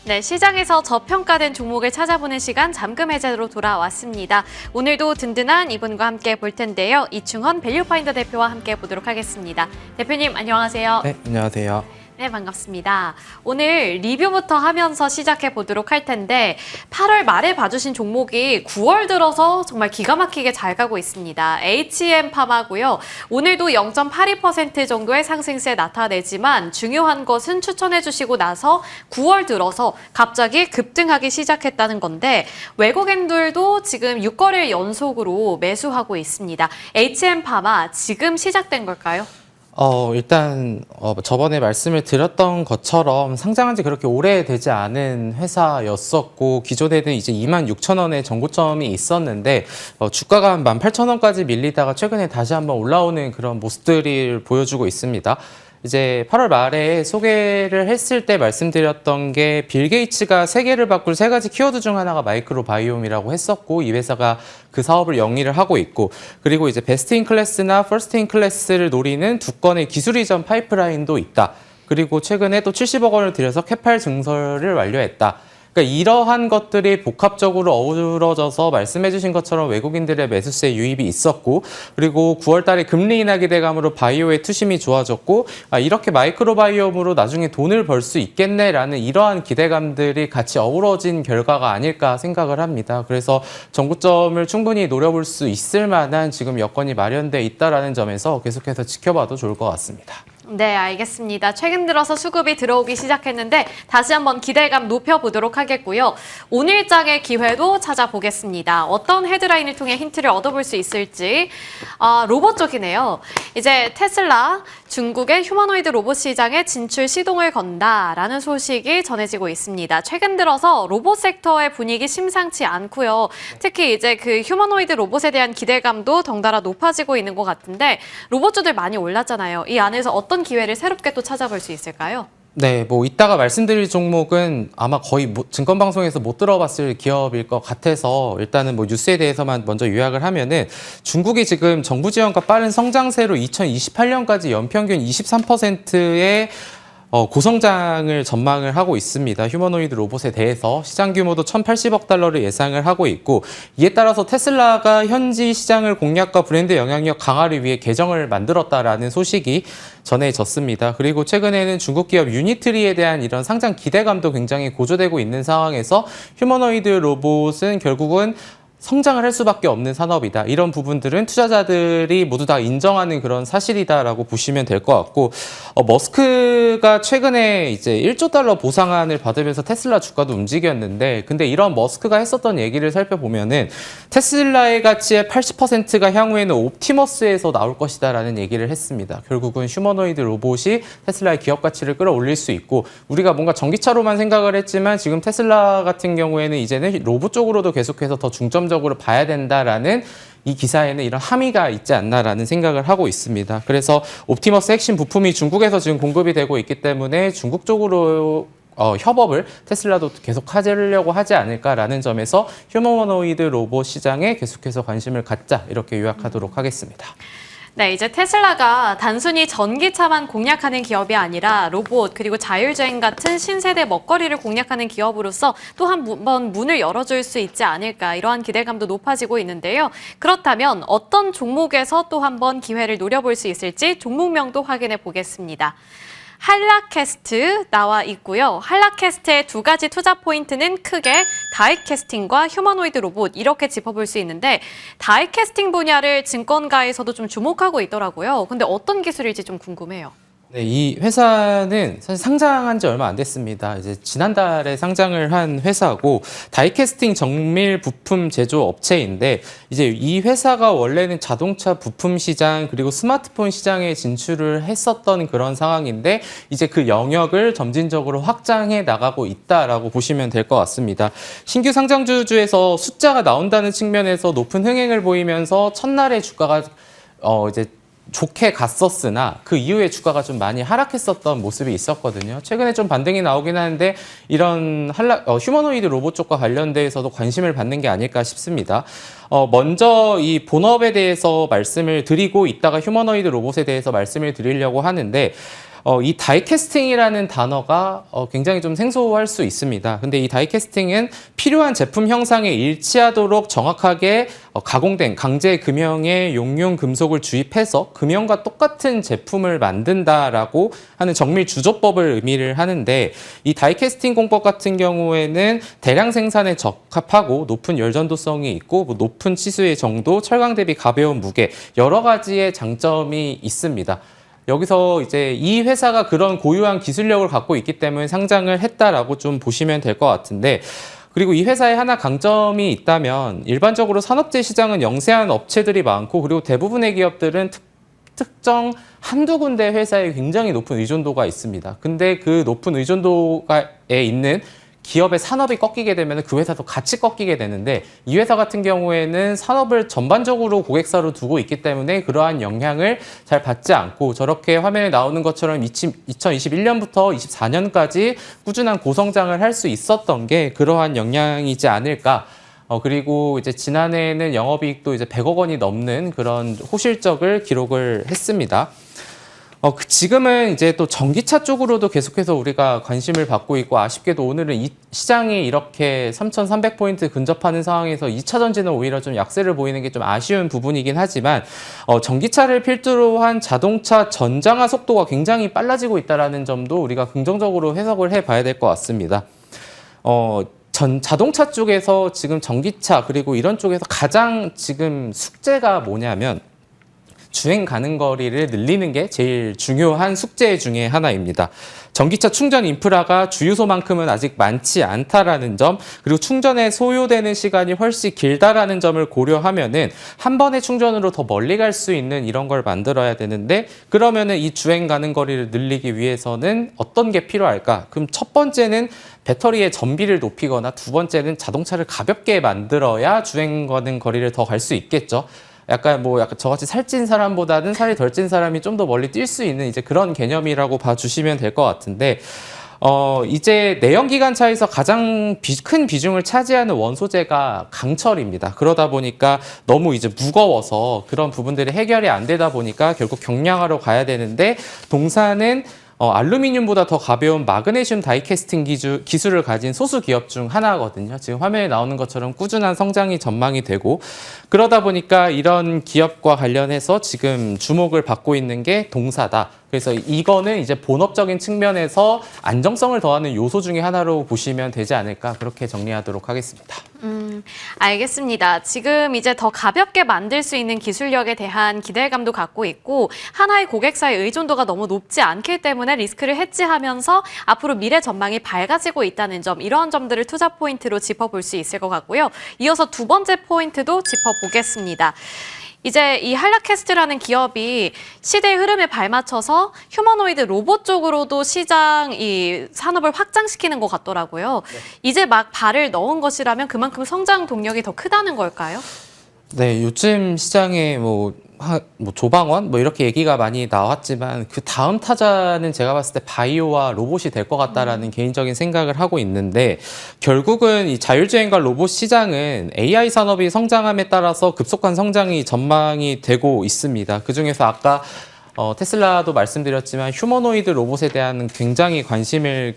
네, 시장에서 저평가된 종목을 찾아보는 시간 잠금 해제로 돌아왔습니다. 오늘도 든든한 이분과 함께 볼 텐데요. 이충헌 밸류파인더 대표와 함께 보도록 하겠습니다. 대표님 안녕하세요. 네, 안녕하세요. 네, 반갑습니다. 오늘 리뷰부터 하면서 시작해 보도록 할 텐데 8월 말에 봐주신 종목이 9월 들어서 정말 기가 막히게 잘 가고 있습니다. HM팜하고요. 오늘도 0.82% 정도의 상승세 나타내지만 중요한 것은 추천해 주시고 나서 9월 들어서 갑자기 급등하기 시작했다는 건데 외국인들도 지금 6거래일 연속으로 매수하고 있습니다. HM팜아 지금 시작된 걸까요? 일단 저번에 말씀을 드렸던 것처럼 상장한 지 그렇게 오래되지 않은 회사였었고 기존에는 이제 26,000원의 전고점이 있었는데 주가가 한 18,000원까지 밀리다가 최근에 다시 한번 올라오는 그런 모습들을 보여주고 있습니다. 이제 8월 말에 소개를 했을 때 말씀드렸던 게 빌 게이츠가 세계를 바꿀 3가지 키워드 중 하나가 마이크로바이옴이라고 했었고 이 회사가 그 사업을 영위를 하고 있고 그리고 이제 베스트 인 클래스나 퍼스트 인 클래스를 노리는 2건의 기술 이전 파이프라인도 있다. 그리고 최근에 또 70억 원을 들여서 캐팔 증설을 완료했다. 그러니까 이러한 것들이 복합적으로 어우러져서 말씀해 주신 것처럼 외국인들의 매수세 유입이 있었고 그리고 9월 달에 금리 인하 기대감으로 바이오의 투심이 좋아졌고 이렇게 마이크로바이옴으로 나중에 돈을 벌 수 있겠네라는 이러한 기대감들이 같이 어우러진 결과가 아닐까 생각을 합니다. 그래서 전고점을 충분히 노려볼 수 있을 만한 지금 여건이 마련돼 있다는 점에서 계속해서 지켜봐도 좋을 것 같습니다. 네, 알겠습니다. 최근 들어서 수급이 들어오기 시작했는데 다시 한번 기대감 높여보도록 하겠고요. 오늘장의 기회도 찾아보겠습니다. 어떤 헤드라인을 통해 힌트를 얻어볼 수 있을지. 로봇 쪽이네요. 이제 테슬라 중국의 휴머노이드 로봇 시장에 진출 시동을 건다라는 소식이 전해지고 있습니다. 최근 들어서 로봇 섹터의 분위기 심상치 않고요. 특히 이제 그 휴머노이드 로봇에 대한 기대감도 덩달아 높아지고 있는 것 같은데 로봇주들 많이 올랐잖아요. 이 안에서 어떤 기회를 새롭게 또 찾아볼 수 있을까요? 네, 이따가 말씀드릴 종목은 아마 거의 증권방송에서 못 들어봤을 기업일 것 같아서 일단은 뉴스에 대해서만 먼저 요약을 하면은 중국이 지금 정부 지원과 빠른 성장세로 2028년까지 연평균 23%의 고성장을 전망을 하고 있습니다. 휴머노이드 로봇에 대해서 시장 규모도 1,080억 달러를 예상을 하고 있고 이에 따라서 테슬라가 현지 시장을 공략과 브랜드 영향력 강화를 위해 계정을 만들었다라는 소식이 전해졌습니다. 그리고 최근에는 중국 기업 유니트리에 대한 이런 상장 기대감도 굉장히 고조되고 있는 상황에서 휴머노이드 로봇은 결국은 성장을 할 수밖에 없는 산업이다. 이런 부분들은 투자자들이 모두 다 인정하는 그런 사실이다라고 보시면 될 것 같고 머스크가 최근에 이제 1조 달러 보상안을 받으면서 테슬라 주가도 움직였는데 근데 이런 머스크가 했었던 얘기를 살펴보면은 테슬라의 가치의 80%가 향후에는 옵티머스에서 나올 것이다라는 얘기를 했습니다. 결국은 휴머노이드 로봇이 테슬라의 기업 가치를 끌어올릴 수 있고 우리가 뭔가 전기차로만 생각을 했지만 지금 테슬라 같은 경우에는 이제는 로봇 쪽으로도 계속해서 더 중점적으로 봐야 된다라는 이 기사에는 이런 함의가 있지 않나라는 생각을 하고 있습니다. 그래서 옵티머스 핵심 부품이 중국에서 지금 공급이 되고 있기 때문에 중국 쪽으로 협업을 테슬라도 계속 하려고 하지 않을까라는 점에서 휴머노이드 로봇 시장에 계속해서 관심을 갖자 이렇게 요약하도록 하겠습니다. 네, 이제 테슬라가 단순히 전기차만 공략하는 기업이 아니라 로봇 그리고 자율주행 같은 신세대 먹거리를 공략하는 기업으로서 또 한 번 문을 열어줄 수 있지 않을까 이러한 기대감도 높아지고 있는데요. 그렇다면 어떤 종목에서 또 한 번 기회를 노려볼 수 있을지 종목명도 확인해 보겠습니다. 한라캐스트 나와 있고요. 한라캐스트의 2가지 투자 포인트는 크게 다이캐스팅과 휴머노이드 로봇 이렇게 짚어볼 수 있는데 다이캐스팅 분야를 증권가에서도 좀 주목하고 있더라고요. 근데 어떤 기술일지 좀 궁금해요. 네, 이 회사는 사실 상장한 지 얼마 안 됐습니다. 이제 지난달에 상장을 한 회사고 다이캐스팅 정밀 부품 제조 업체인데 이제 이 회사가 원래는 자동차 부품 시장 그리고 스마트폰 시장에 진출을 했었던 그런 상황인데 이제 그 영역을 점진적으로 확장해 나가고 있다라고 보시면 될 것 같습니다. 신규 상장주에서 숫자가 나온다는 측면에서 높은 흥행을 보이면서 첫날에 주가가 이제 좋게 갔었으나 그 이후에 주가가 좀 많이 하락했었던 모습이 있었거든요. 최근에 좀 반등이 나오긴 하는데 이런 휴머노이드 로봇 쪽과 관련돼서도 관심을 받는 게 아닐까 싶습니다. 먼저 이 본업에 대해서 말씀을 드리고 이따가 휴머노이드 로봇에 대해서 말씀을 드리려고 하는데 이 다이캐스팅이라는 단어가 굉장히 좀 생소할 수 있습니다. 근데 이 다이캐스팅은 필요한 제품 형상에 일치하도록 정확하게 가공된 강제 금형의 용융 금속을 주입해서 금형과 똑같은 제품을 만든다라고 하는 정밀 주조법을 의미를 하는데, 이 다이캐스팅 공법 같은 경우에는 대량 생산에 적합하고 높은 열전도성이 있고 높은 치수의 정도, 철강 대비 가벼운 무게, 여러 가지의 장점이 있습니다. 여기서 이제 이 회사가 그런 고유한 기술력을 갖고 있기 때문에 상장을 했다라고 좀 보시면 될 것 같은데, 그리고 이 회사에 하나 강점이 있다면, 일반적으로 산업재 시장은 영세한 업체들이 많고, 그리고 대부분의 기업들은 특정 한두 군데 회사에 굉장히 높은 의존도가 있습니다. 근데 그 높은 의존도에 있는 기업의 산업이 꺾이게 되면 그 회사도 같이 꺾이게 되는데, 이 회사 같은 경우에는 산업을 전반적으로 고객사로 두고 있기 때문에 그러한 영향을 잘 받지 않고, 저렇게 화면에 나오는 것처럼 2021년부터 24년까지 꾸준한 고성장을 할 수 있었던 게 그러한 영향이지 않을까. 그리고 이제 지난해에는 영업이익도 이제 100억 원이 넘는 그런 호실적을 기록을 했습니다. 지금은 이제 또 전기차 쪽으로도 계속해서 우리가 관심을 받고 있고, 아쉽게도 오늘은 이 시장이 이렇게 3,300포인트 근접하는 상황에서 2차 전지는 오히려 좀 약세를 보이는 게 좀 아쉬운 부분이긴 하지만, 전기차를 필두로 한 자동차 전장화 속도가 굉장히 빨라지고 있다는 점도 우리가 긍정적으로 해석을 해봐야 될 것 같습니다. 자동차 쪽에서 지금 전기차 그리고 이런 쪽에서 가장 지금 숙제가 뭐냐면, 주행 가능 거리를 늘리는 게 제일 중요한 숙제 중에 하나입니다. 전기차 충전 인프라가 주유소만큼은 아직 많지 않다라는 점, 그리고 충전에 소요되는 시간이 훨씬 길다라는 점을 고려하면은 한 번의 충전으로 더 멀리 갈 수 있는 이런 걸 만들어야 되는데, 그러면은 이 주행 가능 거리를 늘리기 위해서는 어떤 게 필요할까? 그럼 첫 번째는 배터리의 전비를 높이거나, 두 번째는 자동차를 가볍게 만들어야 주행 가능 거리를 더 갈 수 있겠죠. 약간 저같이 살찐 사람보다는 살이 덜 찐 사람이 좀 더 멀리 뛸 수 있는 이제 그런 개념이라고 봐주시면 될 것 같은데, 이제 내연기관차에서 가장 큰 비중을 차지하는 원소재가 강철입니다. 그러다 보니까 너무 이제 무거워서 그런 부분들이 해결이 안 되다 보니까 결국 경량화로 가야 되는데, 동사는 알루미늄보다 더 가벼운 마그네슘 다이캐스팅 기술을 가진 소수 기업 중 하나거든요. 지금 화면에 나오는 것처럼 꾸준한 성장이 전망이 되고, 그러다 보니까 이런 기업과 관련해서 지금 주목을 받고 있는 게 동사다. 그래서 이거는 이제 본업적인 측면에서 안정성을 더하는 요소 중에 하나로 보시면 되지 않을까, 그렇게 정리하도록 하겠습니다. 알겠습니다. 지금 이제 더 가볍게 만들 수 있는 기술력에 대한 기대감도 갖고 있고, 하나의 고객사의 의존도가 너무 높지 않기 때문에 리스크를 해지하면서 앞으로 미래 전망이 밝아지고 있다는 점, 이런 점들을 투자 포인트로 짚어볼 수 있을 것 같고요. 이어서 두 번째 포인트도 짚어보겠습니다. 이제 이 한라캐스트라는 기업이 시대의 흐름에 발맞춰서 휴머노이드 로봇 쪽으로도 시장 이 산업을 확장시키는 것 같더라고요. 네. 이제 막 발을 넣은 것이라면 그만큼 성장 동력이 더 크다는 걸까요? 네, 요즘 시장에 조방원 이렇게 얘기가 많이 나왔지만, 그 다음 타자는 제가 봤을 때 바이오와 로봇이 될 것 같다라는 개인적인 생각을 하고 있는데, 결국은 이 자율주행과 로봇 시장은 AI 산업이 성장함에 따라서 급속한 성장이 전망이 되고 있습니다. 그중에서 아까 테슬라도 말씀드렸지만 휴머노이드 로봇에 대한 굉장히 관심을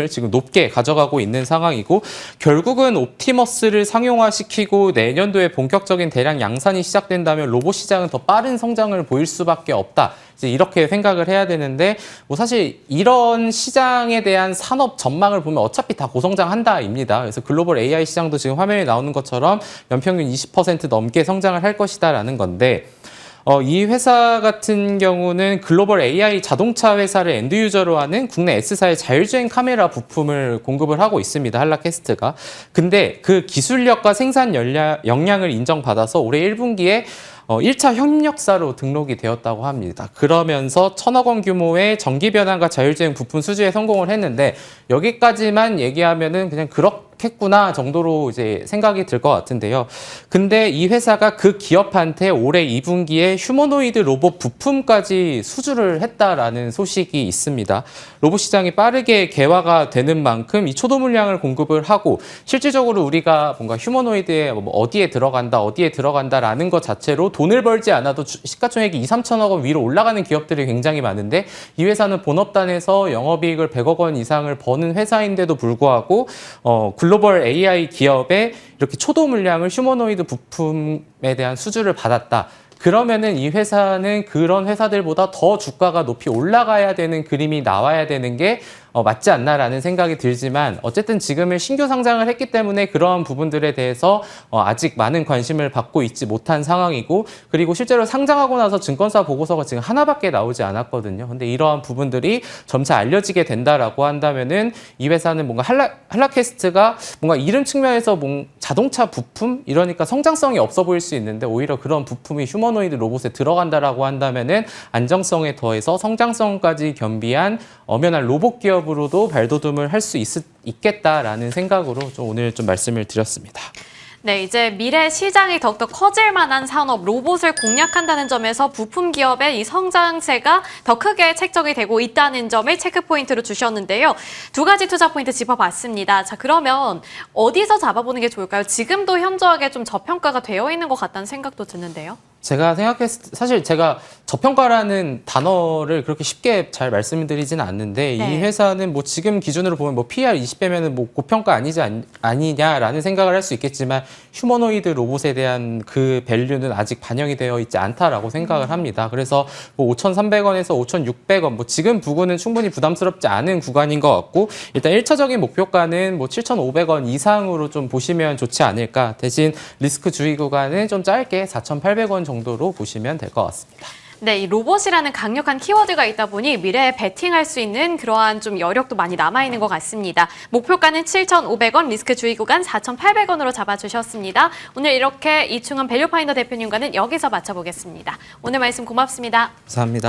지금 높게 가져가고 있는 상황이고, 결국은 옵티머스를 상용화시키고 내년도에 본격적인 대량 양산이 시작된다면 로봇 시장은 더 빠른 성장을 보일 수밖에 없다. 이제 이렇게 생각을 해야 되는데, 사실 이런 시장에 대한 산업 전망을 보면 어차피 다 고성장한다입니다. 그래서 글로벌 AI 시장도 지금 화면에 나오는 것처럼 연평균 20% 넘게 성장을 할 것이다라는 건데, 이 회사 같은 경우는 글로벌 AI 자동차 회사를 엔드 유저로 하는 국내 S사의 자율주행 카메라 부품을 공급을 하고 있습니다. 한라캐스트가. 근데 그 기술력과 생산 역량을 인정받아서 올해 1분기에 1차 협력사로 등록이 되었다고 합니다. 그러면서 1,000억 원 규모의 전기 변환과 자율주행 부품 수주에 성공을 했는데, 여기까지만 얘기하면은 그냥 그렇게 좋겠구나 정도로 이제 생각이 들 것 같은데요. 근데 이 회사가 그 기업한테 올해 2분기에 휴머노이드 로봇 부품까지 수주를 했다라는 소식이 있습니다. 로봇 시장이 빠르게 개화가 되는 만큼 이 초도 물량을 공급을 하고 실질적으로 우리가 뭔가 휴머노이드에 뭐 어디에 들어간다라는 것 자체로 돈을 벌지 않아도 시가총액이 2, 3천억 원 위로 올라가는 기업들이 굉장히 많은데 이 회사는 본업단에서 영업이익을 100억 원 이상을 버는 회사인데도 불구하고 글로벌 AI 기업에 이렇게 초도 물량을 휴머노이드 부품에 대한 수주를 받았다. 그러면은 이 회사는 그런 회사들보다 더 주가가 높이 올라가야 되는 그림이 나와야 되는 게 맞지 않나라는 생각이 들지만 어쨌든 지금은 신규 상장을 했기 때문에 그러한 부분들에 대해서 아직 많은 관심을 받고 있지 못한 상황이고 그리고 실제로 상장하고 나서 증권사 보고서가 지금 하나밖에 나오지 않았거든요. 근데 이러한 부분들이 점차 알려지게 된다라고 한다면은 이 회사는 뭔가 한라캐스트가 뭔가 이름 측면에서 자동차 부품 이러니까 성장성이 없어 보일 수 있는데 오히려 그런 부품이 휴머노이드 로봇에 들어간다라고 한다면은 안정성에 더해서 성장성까지 겸비한 엄연한 로봇 기업으로도 발돋움을 할 수 있겠다라는 생각으로 오늘 좀 말씀을 드렸습니다. 네, 이제 미래 시장이 더욱더 커질 만한 산업, 로봇을 공략한다는 점에서 부품 기업의 이 성장세가 더 크게 책정이 되고 있다는 점을 체크포인트로 주셨는데요. 두 가지 투자 포인트 짚어봤습니다. 자, 그러면 어디서 잡아보는 게 좋을까요? 지금도 현저하게 좀 저평가가 되어 있는 것 같다는 생각도 드는데요. 제가 사실 제가 저평가라는 단어를 그렇게 쉽게 잘 말씀드리지는 않는데 네. 이 회사는 뭐 지금 기준으로 보면 뭐 PER 20배면은 뭐 고평가 아니냐라는 생각을 할 수 있겠지만 휴머노이드 로봇에 대한 그 밸류는 아직 반영이 되어 있지 않다라고 생각을 합니다. 그래서 뭐 5,300원에서 5,600원 뭐 지금 부근은 충분히 부담스럽지 않은 구간인 것 같고 일단 1차적인 목표가는 뭐 7,500원 이상으로 좀 보시면 좋지 않을까. 대신 리스크 주의 구간은 좀 짧게 4,800원 정도로 보시면 될 것 같습니다. 네, 이 로봇이라는 강력한 키워드가 있다 보니 미래에 베팅할 수 있는 그러한 좀 여력도 많이 남아있는 것 같습니다. 목표가는 7,500원, 리스크 주의 구간 4,800원으로 잡아주셨습니다. 오늘 이렇게 이충원 밸류파인더 대표님과는 여기서 마쳐보겠습니다. 오늘 말씀 고맙습니다. 감사합니다.